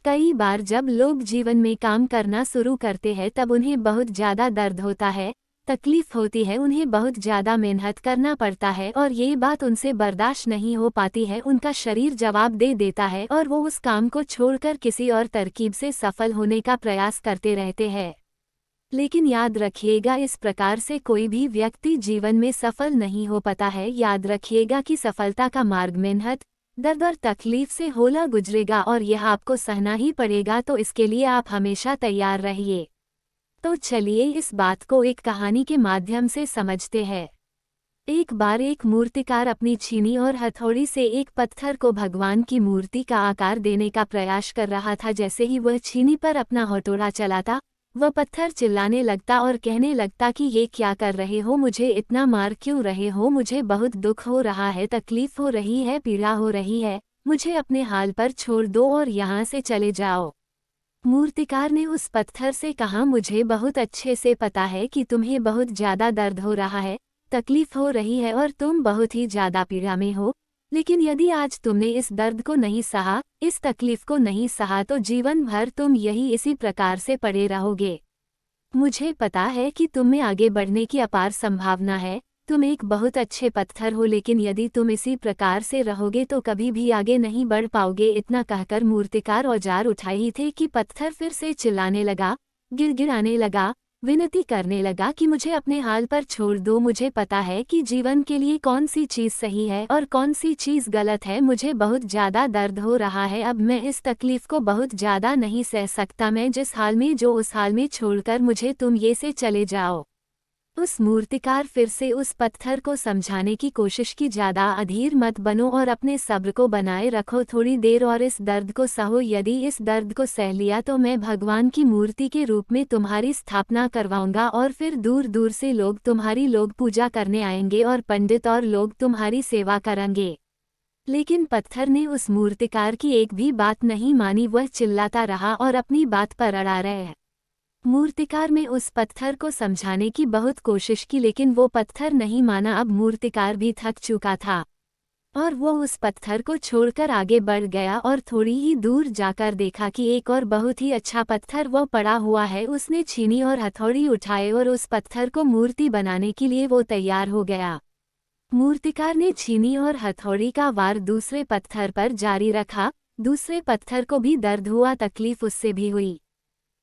कई बार जब लोग जीवन में काम करना शुरू करते हैं तब उन्हें बहुत ज़्यादा दर्द होता है, तकलीफ होती है, उन्हें बहुत ज़्यादा मेहनत करना पड़ता है और ये बात उनसे बर्दाश्त नहीं हो पाती है। उनका शरीर जवाब दे देता है और वो उस काम को छोड़कर किसी और तरकीब से सफल होने का प्रयास करते रहते हैं। लेकिन याद रखिएगा, इस प्रकार से कोई भी व्यक्ति जीवन में सफल नहीं हो पाता है। याद रखिएगा कि सफलता का मार्ग मेहनत, दर्द और तकलीफ से होला गुजरेगा और यह आपको सहना ही पड़ेगा, तो इसके लिए आप हमेशा तैयार रहिए। तो चलिए इस बात को एक कहानी के माध्यम से समझते हैं। एक बार एक मूर्तिकार अपनी छीनी और हथौड़ी से एक पत्थर को भगवान की मूर्ति का आकार देने का प्रयास कर रहा था। जैसे ही वह छीनी पर अपना हथौड़ा चलाता, वह पत्थर चिल्लाने लगता और कहने लगता कि ये क्या कर रहे हो, मुझे इतना मार क्यों रहे हो, मुझे बहुत दुख हो रहा है, तकलीफ हो रही है, पीड़ा हो रही है, मुझे अपने हाल पर छोड़ दो और यहाँ से चले जाओ। मूर्तिकार ने उस पत्थर से कहा, मुझे बहुत अच्छे से पता है कि तुम्हें बहुत ज़्यादा दर्द हो रहा है, तकलीफ हो रही है और तुम बहुत ही ज़्यादा पीड़ा में हो, लेकिन यदि आज तुमने इस दर्द को नहीं सहा, इस तकलीफ को नहीं सहा, तो जीवन भर तुम यही इसी प्रकार से पड़े रहोगे। मुझे पता है कि तुम में आगे बढ़ने की अपार संभावना है, तुम एक बहुत अच्छे पत्थर हो, लेकिन यदि तुम इसी प्रकार से रहोगे तो कभी भी आगे नहीं बढ़ पाओगे। इतना कहकर मूर्तिकार औजार उठाए ही थे कि पत्थर फिर से चिल्लाने लगा, गिड़गिड़ाने लगा, विनती करने लगा कि मुझे अपने हाल पर छोड़ दो। मुझे पता है कि जीवन के लिए कौन सी चीज़ सही है और कौन सी चीज़ गलत है। मुझे बहुत ज़्यादा दर्द हो रहा है, अब मैं इस तकलीफ़ को बहुत ज़्यादा नहीं सह सकता। मैं जिस हाल में जो उस हाल में छोड़कर मुझे तुम ये से चले जाओ। उस मूर्तिकार फिर से उस पत्थर को समझाने की कोशिश की, ज़्यादा अधीर मत बनो और अपने सब्र को बनाए रखो थोड़ी देर और इस दर्द को सहो। यदि इस दर्द को सह लिया तो मैं भगवान की मूर्ति के रूप में तुम्हारी स्थापना करवाऊंगा और फिर दूर दूर से लोग पूजा करने आएंगे और पंडित और लोग तुम्हारी सेवा करेंगे। लेकिन पत्थर ने उस मूर्तिकार की एक भी बात नहीं मानी, वह चिल्लाता रहा और अपनी बात पर अड़ा रहा। मूर्तिकार में उस पत्थर को समझाने की बहुत कोशिश की, लेकिन वो पत्थर नहीं माना। अब मूर्तिकार भी थक चुका था और वो उस पत्थर को छोड़कर आगे बढ़ गया और थोड़ी ही दूर जाकर देखा कि एक और बहुत ही अच्छा पत्थर वो पड़ा हुआ है। उसने छीनी और हथौड़ी उठाए और उस पत्थर को मूर्ति बनाने के लिए वो तैयार हो गया। मूर्तिकार ने छीनी और हथौड़ी का वार दूसरे पत्थर पर जारी रखा। दूसरे पत्थर को भी दर्द हुआ, तकलीफ उससे भी हुई,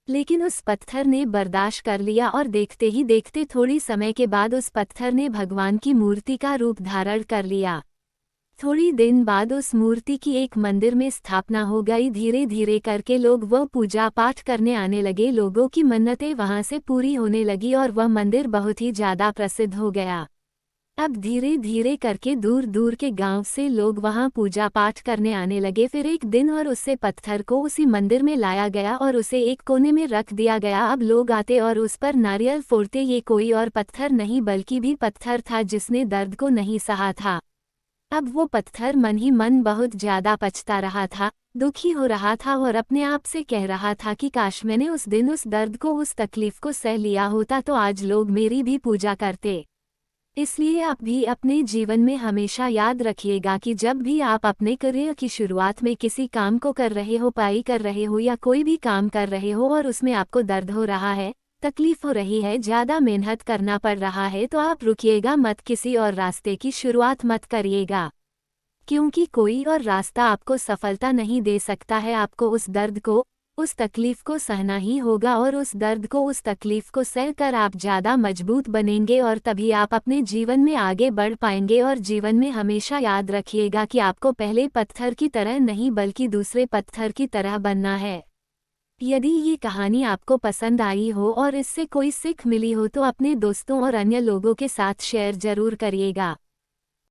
लेकिन उस पत्थर ने बर्दाश्त कर लिया और देखते ही देखते थोड़ी समय के बाद उस पत्थर ने भगवान की मूर्ति का रूप धारण कर लिया। थोड़ी दिन बाद उस मूर्ति की एक मंदिर में स्थापना हो गई। धीरे धीरे करके लोग वह पूजा पाठ करने आने लगे, लोगों की मन्नतें वहां से पूरी होने लगी और वह मंदिर बहुत ही ज़्यादा प्रसिद्ध हो गया। अब धीरे धीरे करके दूर दूर के गांव से लोग वहां पूजा पाठ करने आने लगे। फिर एक दिन और उससे पत्थर को उसी मंदिर में लाया गया और उसे एक कोने में रख दिया गया। अब लोग आते और उस पर नारियल फोड़ते। ये कोई और पत्थर नहीं बल्कि भी पत्थर था जिसने दर्द को नहीं सहा था। अब वो पत्थर मन ही मन बहुत ज्यादा पछता रहा था, दुखी हो रहा था और अपने आप से कह रहा था कि काश मैंने उस दिन उस दर्द को, उस तकलीफ को सह लिया होता तो आज लोग मेरी भी पूजा करते। इसलिए आप भी अपने जीवन में हमेशा याद रखिएगा कि जब भी आप अपने करियर की शुरुआत में किसी काम को कर रहे हो, पढ़ाई कर रहे हो या कोई भी काम कर रहे हो और उसमें आपको दर्द हो रहा है, तकलीफ हो रही है, ज़्यादा मेहनत करना पड़ रहा है, तो आप रुकिएगा मत, किसी और रास्ते की शुरुआत मत करिएगा, क्योंकि कोई और रास्ता आपको सफलता नहीं दे सकता है। आपको उस दर्द को, उस तकलीफ को सहना ही होगा और उस दर्द को, उस तकलीफ को सह कर आप ज़्यादा मजबूत बनेंगे और तभी आप अपने जीवन में आगे बढ़ पाएंगे। और जीवन में हमेशा याद रखिएगा कि आपको पहले पत्थर की तरह नहीं बल्कि दूसरे पत्थर की तरह बनना है। यदि ये कहानी आपको पसंद आई हो और इससे कोई सीख मिली हो तो अपने दोस्तों और अन्य लोगों के साथ शेयर जरूर करिएगा।